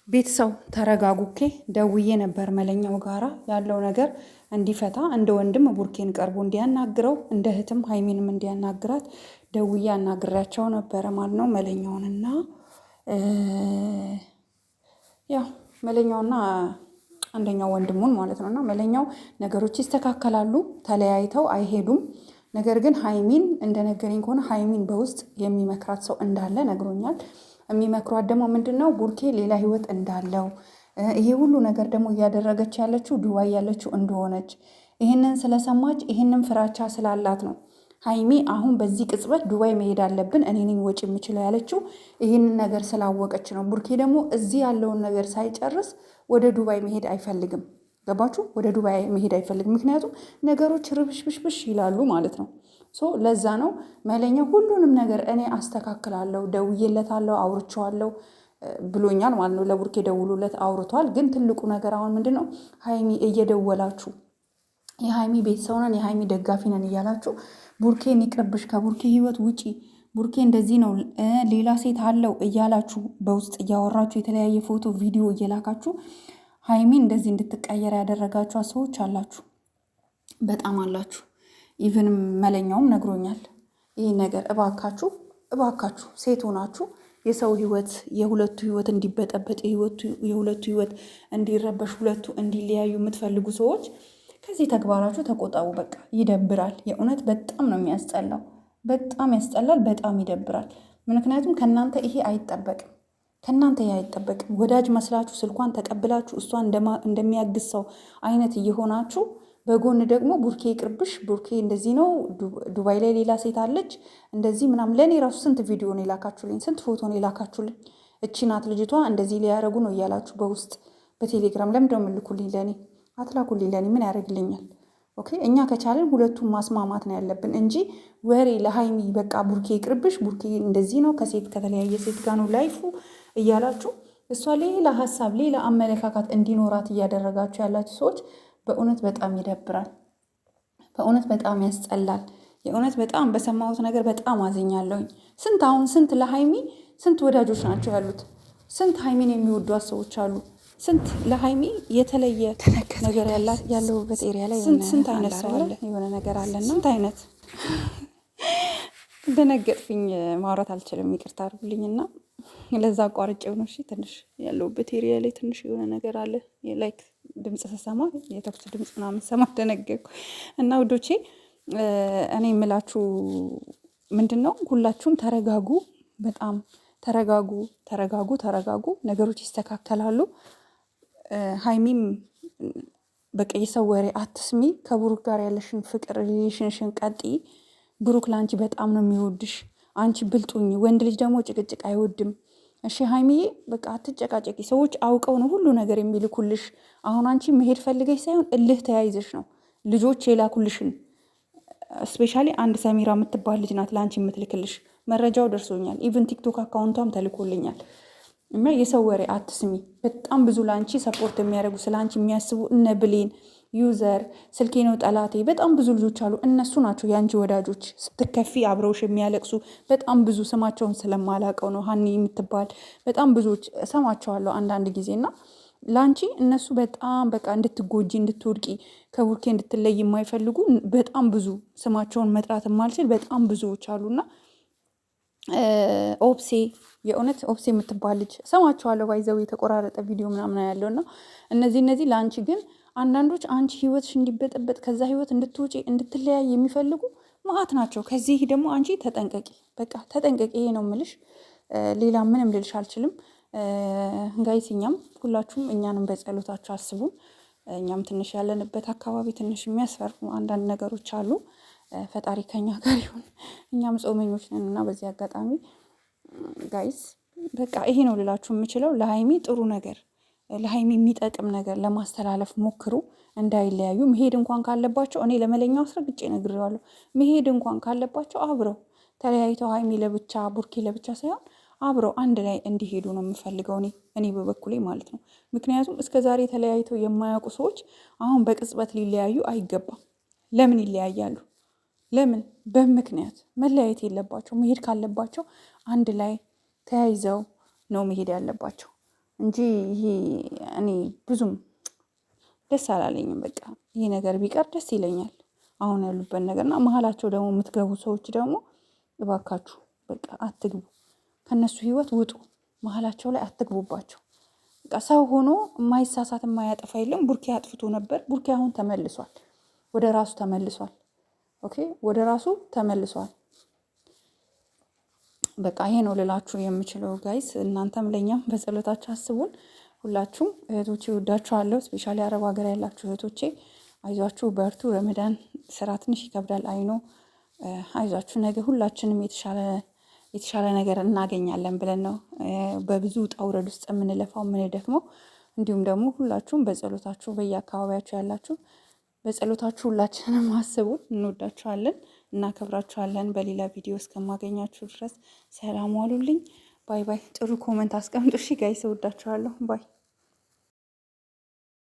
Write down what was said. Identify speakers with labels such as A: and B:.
A: ቤተሰው ተረጋጉ። ኦኬ ደውዬ ነበር መለኛው ጋራ ያለው ነገር እንዲፈታ እንደ ወንድም ቡርኬን ቀርቦ እንዲያናግረው እንደ እህትም ሀይሚንም እንዲያናግራት ደውዬ አናግሬያቸው ነበረ ማለት ነው። መለኛውንና ያው መለኛውና አንደኛው ወንድሙን ማለት ነው። እና መለኛው ነገሮች ይስተካከላሉ፣ ተለያይተው አይሄዱም። ነገር ግን ሀይሚን እንደነገረኝ ከሆነ ሀይሚን በውስጥ የሚመክራት ሰው እንዳለ ነግሮኛል። የሚመክሯት ደግሞ ምንድን ነው ቡርኬ ሌላ ህይወት እንዳለው ይሄ ሁሉ ነገር ደግሞ እያደረገች ያለችው ዱባይ ያለችው እንደሆነች ይህንን ስለሰማች ይህንን ፍራቻ ስላላት ነው ሀይሚ አሁን በዚህ ቅጽበት ዱባይ መሄድ አለብን እኔ ነኝ ወጪ የምችለው ያለችው ይህንን ነገር ስላወቀች ነው። ቡርኬ ደግሞ እዚህ ያለውን ነገር ሳይጨርስ ወደ ዱባይ መሄድ አይፈልግም። ገባችሁ? ወደ ዱባይ መሄድ አይፈልግም። ምክንያቱም ነገሮች ርብሽብሽብሽ ይላሉ ማለት ነው። ለዛ ነው መለኛው ሁሉንም ነገር እኔ አስተካክላለሁ፣ ደውዬለታለሁ፣ አውርቼዋለሁ ብሎኛል ማለት ነው። ለቡርኬ ደውሎለት አውርቷል። ግን ትልቁ ነገር አሁን ምንድን ነው ሀይሚ እየደወላችሁ የሀይሚ ቤተሰብ ነን የሀይሚ ደጋፊ ነን እያላችሁ ቡርኬን ይቅርብሽ፣ ከቡርኬ ህይወት ውጪ፣ ቡርኬ እንደዚህ ነው ሌላ ሴት አለው እያላችሁ በውስጥ እያወራችሁ የተለያየ ፎቶ ቪዲዮ እየላካችሁ ሀይሚ እንደዚህ እንድትቀየር ያደረጋችሁ ሰዎች አላችሁ፣ በጣም አላችሁ። ኢቭን መለኛውም ነግሮኛል ይህ ነገር። እባካችሁ እባካችሁ ሴት ሆናችሁ የሰው ህይወት የሁለቱ ህይወት እንዲበጠበጥ የሁለቱ ህይወት እንዲረበሽ ሁለቱ እንዲለያዩ የምትፈልጉ ሰዎች ከዚህ ተግባራችሁ ተቆጠቡ። በቃ ይደብራል። የእውነት በጣም ነው የሚያስጠላው። በጣም ያስጠላል። በጣም ይደብራል። ምክንያቱም ከእናንተ ይሄ አይጠበቅም። ከእናንተ ይሄ አይጠበቅም። ወዳጅ መስላችሁ ስልኳን ተቀብላችሁ እሷን እንደሚያግዝ ሰው አይነት እየሆናችሁ በጎን ደግሞ ቡርኬ ይቅርብሽ፣ ቡርኬ እንደዚህ ነው፣ ዱባይ ላይ ሌላ ሴት አለች እንደዚህ ምናምን። ለእኔ ራሱ ስንት ቪዲዮ ነው የላካችሁልኝ፣ ስንት ፎቶ ነው የላካችሁልኝ። እቺ ናት ልጅቷ እንደዚህ ሊያደርጉ ነው እያላችሁ በውስጥ በቴሌግራም ለምን ደሞ ልኩልኝ? ለእኔ አትላኩልኝ። ለእኔ ምን ያደርግልኛል? ኦኬ እኛ ከቻለን ሁለቱም ማስማማት ነው ያለብን እንጂ ወሬ ለሀይሚ በቃ ቡርኬ ይቅርብሽ፣ ቡርኬ እንደዚህ ነው ከሴት ከተለያየ ሴት ጋር ነው ላይፉ እያላችሁ እሷ ሌላ ሀሳብ ሌላ አመለካከት እንዲኖራት እያደረጋችሁ ያላችሁ ሰዎች በእውነት በጣም ይደብራል። በእውነት በጣም ያስጠላል። የእውነት በጣም በሰማሁት ነገር በጣም አዝኛለሁኝ። ስንት ለሀይሚ ስንት ወዳጆች ናቸው ያሉት፣ ስንት ሀይሚን የሚወዷት ሰዎች አሉ። ስንት ለሀይሚ የተለየ ነገር ያለውበት ኤሪያ ላይ ስንት አይነት ሰው አለ፣ የሆነ ነገር አለና ስንት አይነት ደነገጥኩኝ። ማውራት አልችልም፣ ይቅርታ አድርጉልኝና ለዛ አቋርጬው ነው። እሺ ትንሽ ያለውበት ኤሪያ ላይ ትንሽ የሆነ ነገር አለ። ላይክ ድምፅ ስሰማ የተኩስ ድምፅ ምናምን ሰማ ደነገጥኩ። እና ውዶቼ እኔ የምላችሁ ምንድን ነው ሁላችሁም ተረጋጉ፣ በጣም ተረጋጉ፣ ተረጋጉ፣ ተረጋጉ። ነገሮች ይስተካከላሉ። ሀይሚም በቃ የሰው ወሬ አትስሚ። ከብሩክ ጋር ያለሽን ፍቅር ሪሌሽንሽን ቀጥይ። ብሩክ ለአንቺ በጣም ነው የሚወድሽ። አንቺ ብልጡኝ። ወንድ ልጅ ደግሞ ጭቅጭቅ አይወድም። እሺ ሀይሚዬ በቃ አትጨቃጨቂ። ሰዎች አውቀው ነው ሁሉ ነገር የሚልኩልሽ። አሁን አንቺ መሄድ ፈልገሽ ሳይሆን እልህ ተያይዘሽ ነው። ልጆች የላኩልሽን ስፔሻሊ አንድ ሰሚራ የምትባል ልጅ ናት ለአንቺ የምትልክልሽ። መረጃው ደርሶኛል። ኢቭን ቲክቶክ አካውንቷም ተልኮልኛል። እና የሰው ወሬ አትስሚ። በጣም ብዙ ለአንቺ ሰፖርት የሚያደርጉ ስለ አንቺ የሚያስቡ እነ ብሌን ዩዘር ስልኬ ነው ጠላቴ በጣም ብዙ ልጆች አሉ። እነሱ ናቸው የአንቺ ወዳጆች። ስትከፊ አብረውሽ የሚያለቅሱ በጣም ብዙ ስማቸውን ስለማላቀው ነው። ሀኒ የምትባል በጣም ብዙዎች እሰማቸዋለሁ አንዳንድ ጊዜ እና ለአንቺ እነሱ በጣም በቃ እንድትጎጂ እንድትወድቂ ከቡርኬ እንድትለይ የማይፈልጉ በጣም ብዙ ስማቸውን መጥራት የማልችል በጣም ብዙዎች አሉና ኦፕሴ የእውነት ኦፕሴ የምትባል ልጅ ሰማቸዋለሁ። ባይዘው የተቆራረጠ ቪዲዮ ምናምን ያለውና እነዚህ ለአንቺ ግን አንዳንዶች አንቺ ህይወትሽ እንዲበጠበጥ ከዛ ህይወት እንድትውጪ እንድትለያይ የሚፈልጉ ማአት ናቸው። ከዚህ ደግሞ አንቺ ተጠንቀቂ፣ በቃ ተጠንቀቂ። ይሄ ነው ምልሽ። ሌላ ምንም ልልሽ አልችልም። ጋይስ እኛም ሁላችሁም እኛንም በጸሎታችሁ አስቡን። እኛም ትንሽ ያለንበት አካባቢ ትንሽ የሚያስፈሩ አንዳንድ ነገሮች አሉ። ፈጣሪ ከኛ ጋር ይሁን። እኛም ጾመኞች ነን እና በዚህ አጋጣሚ ጋይስ በቃ ይሄ ነው ልላችሁ የምችለው። ለሀይሚ ጥሩ ነገር ለሀይሚ የሚጠቅም ነገር ለማስተላለፍ ሞክሩ። እንዳይለያዩ መሄድ እንኳን ካለባቸው እኔ ለመለኛው አስረግጬ ነግሬዋለሁ። መሄድ እንኳን ካለባቸው አብረው ተለያይተው ሀይሚ ለብቻ ቡርኬ ለብቻ ሳይሆን አብረው አንድ ላይ እንዲሄዱ ነው የምፈልገው እኔ በበኩሌ ማለት ነው። ምክንያቱም እስከ ዛሬ ተለያይተው የማያውቁ ሰዎች አሁን በቅጽበት ሊለያዩ አይገባም። ለምን ይለያያሉ? ለምን? በምክንያት መለያየት የለባቸው። መሄድ ካለባቸው አንድ ላይ ተያይዘው ነው መሄድ ያለባቸው። እንጂ ይሄ እኔ ብዙም ደስ አላለኝም። በቃ ይሄ ነገር ቢቀር ደስ ይለኛል አሁን ያሉበት ነገርና መሀላቸው ደግሞ የምትገቡ ሰዎች ደግሞ እባካችሁ በቃ አትግቡ፣ ከነሱ ህይወት ውጡ፣ መሀላቸው ላይ አትግቡባቸው። በቃ ሰው ሆኖ የማይሳሳት የማያጠፋ የለም። ቡርኬ አጥፍቶ ነበር። ቡርኬ አሁን ተመልሷል፣ ወደ ራሱ ተመልሷል። ኦኬ ወደ ራሱ ተመልሷል። በቃ ይሄ ነው ልላችሁ የምችለው ጋይስ። እናንተም ለእኛም በጸሎታችሁ አስቡን። ሁላችሁም እህቶቼ ወዳችኋለሁ። ስፔሻሊ አረብ ሀገር ያላችሁ እህቶቼ አይዟችሁ፣ በርቱ። ረመዳን ስራ ትንሽ ይከብዳል አይኖ። አይዟችሁ፣ ነገ ሁላችንም የተሻለ ነገር እናገኛለን ብለን ነው በብዙ ውጣ ውረድ ውስጥ የምንለፋው የምንደክመው። እንዲሁም ደግሞ ሁላችሁም በጸሎታችሁ በየአካባቢያችሁ ያላችሁ በጸሎታችሁ ሁላችንም አስቡን። እንወዳችኋለን፣ እናከብራችኋለን። በሌላ ቪዲዮ እስከማገኛችሁ ድረስ ሰላም ዋሉልኝ። ባይ ባይ። ጥሩ ኮመንት አስቀምጡ እሺ ጋይስ፣ እወዳችኋለሁ። ባይ